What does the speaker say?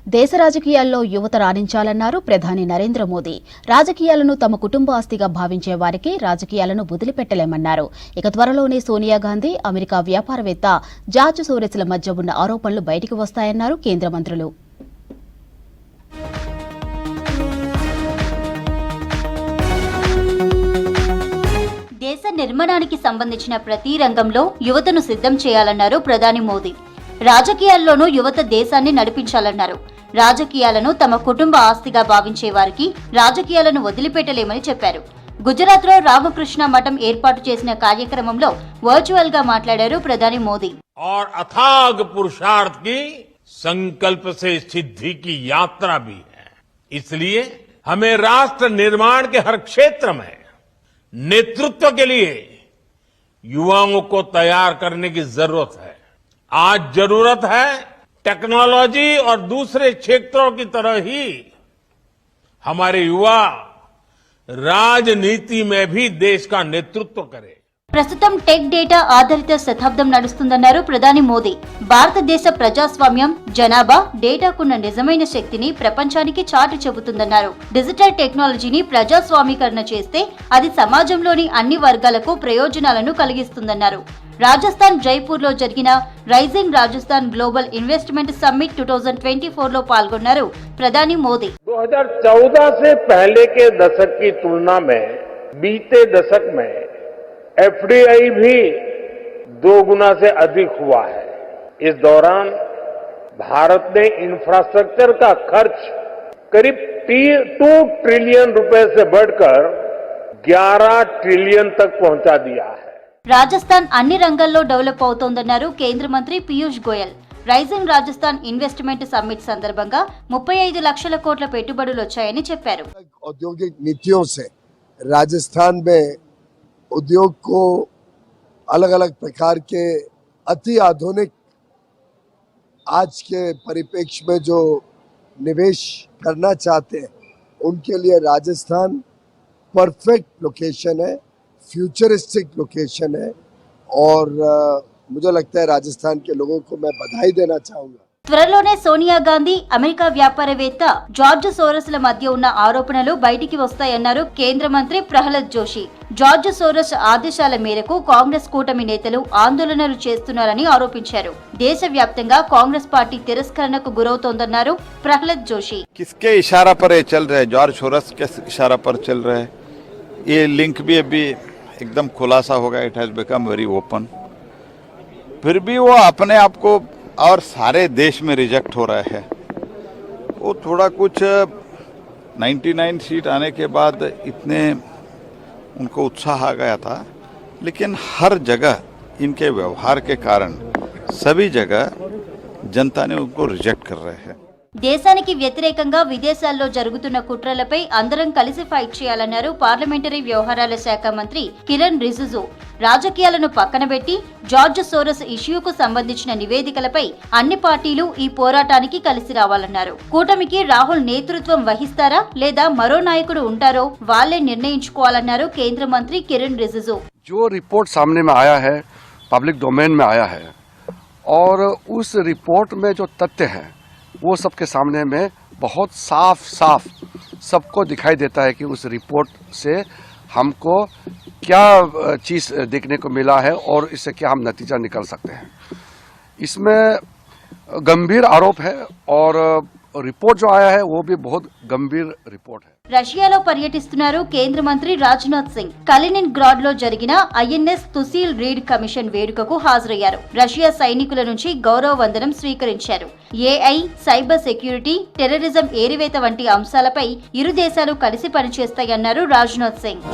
దేశ రాజకీయాల్లో యువత రాణించాలన్నారు ప్రధాని నరేంద్ర మోదీ. రాజకీయాలను తమ కుటుంబ ఆస్తిగా భావించే వారికి రాజకీయాలను వదిలిపెట్టలేమన్నారు. ఇక త్వరలోనే సోనియా గాంధీ, అమెరికా వ్యాపారవేత్త జార్జ్ సోరెస్ల మధ్య ఉన్న ఆరోపణలు బయటికి వస్తాయన్నారు కేంద్ర మంత్రులు. దేశ నిర్మాణానికి సంబంధించిన ప్రతి రంగంలో యువతను సిద్ధం చేయాలన్నారు ప్రధాని మోదీ. రాజకీయాల్లోనూ యువత దేశాన్ని నడిపించాలన్నారు. రాజకీయాలను తమ కుటుంబ ఆస్తిగా భావించే వారికి రాజకీయాలను వదిలిపెట్టలేమని చెప్పారు. గుజరాత్ లో రామకృష్ణ మఠం ఏర్పాటు చేసిన కార్యక్రమంలో వర్చువల్ గా మాట్లాడారు ప్రధాని మోదీ. और अथाग पुरुषार्थ की संकल्प से सिद्धि की यात्रा भी है. इसलिए हमें राष्ट्र निर्माण के हर क्षेत्र में नेतृत्व के लिए युवाओं को तैयार करने की जरूरत है. आज जरूरत है टेक्नोलॉजी और दूसरे क्षेत्रों की तरह ही हमारे युवा राजनीति में भी देश का नेतृत्व करें. ప్రస్తుతం టెక్ డేటా ఆధారిత శతాబ్దం నడుస్తుందన్నారు ప్రధాని మోదీ. భారతదేశ ప్రజాస్వామ్యం, జనాభా డేటాకున్న నిజమైన శక్తిని ప్రపంచానికి చాటి చెబుతుందన్నారు. డిజిటల్ టెక్నాలజీని ప్రజాస్వామీకరణ చేస్తే అది సమాజంలోని అన్ని వర్గాలకు ప్రయోజనాలను కలిగిస్తుందన్నారు. రాజస్థాన్ జైపూర్ లో జరిగిన rising Rajasthan global investment summit 2024 లో పాల్గొన్నారు ప్రధాని మోదీ. 2014 से पहले के दशक की तुलना में बीते दशक में एफडीआई भी 2 गुना से अधिक हुआ है. इस दौरान भारत ने इंफ्रास्ट्रक्चर का खर्च करीब 2 ट्रिलियन रुपए से बढ़कर 11 ट्रिलियन तक पहुंचा दिया है. రాజస్థాన్ అన్ని రంగాల్లో డెవలప్ అవుతోందన్నారు కేంద్ర మంత్రి Piyush Goyal. Rising Rajasthan investment summit సందర్భంగా 35 లక్షల కోట్ల పెట్టుబడులు వచ్చాయని చెప్పారు. औद्योगिक नीतियों से राजस्थान में उद्योग को अलग अलग प्रकार के अति आधुनिक आज के परिप्रेक्ष्य में जो निवेश करना चाहते हैं उनके लिए राजस्थान परफेक्ट लोकेशन है, फ्यूचरिस्टिक लोकेशन है और मुझे लगता है राजस्थान के लोगों को मैं बधाई देना चाहूंगा. త్వరలోనే సోనియా గాంధీ, అమెరికా వ్యాపారవేత్త జార్జ్ సోరస్ల మధ్య ఉన్న ఆరోపణలు బయటికి వస్తాయన్నారు కేంద్ర మంత్రి ప్రహ్లాద్ జోషి. జార్జ్ సోరస్ ఆదేశాల మేరకు కాంగ్రెస్ కూటమి నేతలు ఆందోళనలు చేస్తున్నారని ఆరోపించారు. దేశవ్యాప్తంగా కాంగ్రెస్ పార్టీ తిరస్కరణకు గురవుతోందన్నారు ప్రహ్లాద్ జోషి. किसके इशारा पर ये चल रहे हैं? जॉर्ज सोरस के इशारा पर चल रहे हैं. ये लिंक भी अभी एकदम खुलासा होगा. It has become very open. फिर भी वो अपने आप को और सारे देश में रिजेक्ट हो रहा है. वो थोड़ा कुछ 99 सीट आने के बाद इतने उनको उत्साह आ गया था, लेकिन हर जगह इनके व्यवहार के कारण सभी जगह जनता ने उनको रिजेक्ट कर रहे हैं. దేశానికి వ్యతిరేకంగా విదేశాల్లో జరుగుతున్న కుట్రలపై అందరం కలిసి ఫైట్ చేయాలన్నారు పార్లమెంటరీ వ్యవహారాల శాఖ మంత్రి కిరణ్ రిజిజు. రాజకీయాలను పక్కనబెట్టి జార్జ్ సోరస్ ఇష్యూకు సంబంధించిన నివేదికలపై అన్ని పార్టీలు ఈ పోరాటానికి కలిసి రావాలన్నారు. కూటమికి రాహుల్ నేతృత్వం వహిస్తారా లేదా మరో నాయకుడు ఉంటారో వాళ్లే నిర్ణయించుకోవాలన్నారు కేంద్ర మంత్రి కిరణ్ రిజిజు. जो रिपोर्ट सामने में आया है, पब्लिक डोमेन में आया है और उस रिपोर्ट में जो तथ्य है वो सबके सामने में बहुत साफ सबको दिखाई देता है कि उस रिपोर्ट से हमको क्या चीज़ देखने को मिला है और इससे क्या हम नतीजा निकाल सकते हैं. इसमें गंभीर आरोप है और रिपोर्ट जो आया है वो भी बहुत गंभीर रिपोर्ट है. రష్యాలో పర్యటిస్తున్నారు కేంద్ర మంత్రి రాజ్నాథ్ సింగ్. కలినిన్ గ్రాడ్ లో జరిగిన ఐఎన్ఎస్ తుసీల్ రీడ్ కమిషన్ వేడుకకు హాజరయ్యారు. రష్యా సైనికుల నుంచి గౌరవ వందనం స్వీకరించారు. ఏఐ, సైబర్ సెక్యూరిటీ, టెర్రరిజం ఏరివేత వంటి అంశాలపై ఇరు దేశాలు కలిసి పనిచేస్తాయన్నారు రాజ్నాథ్ సింగ్.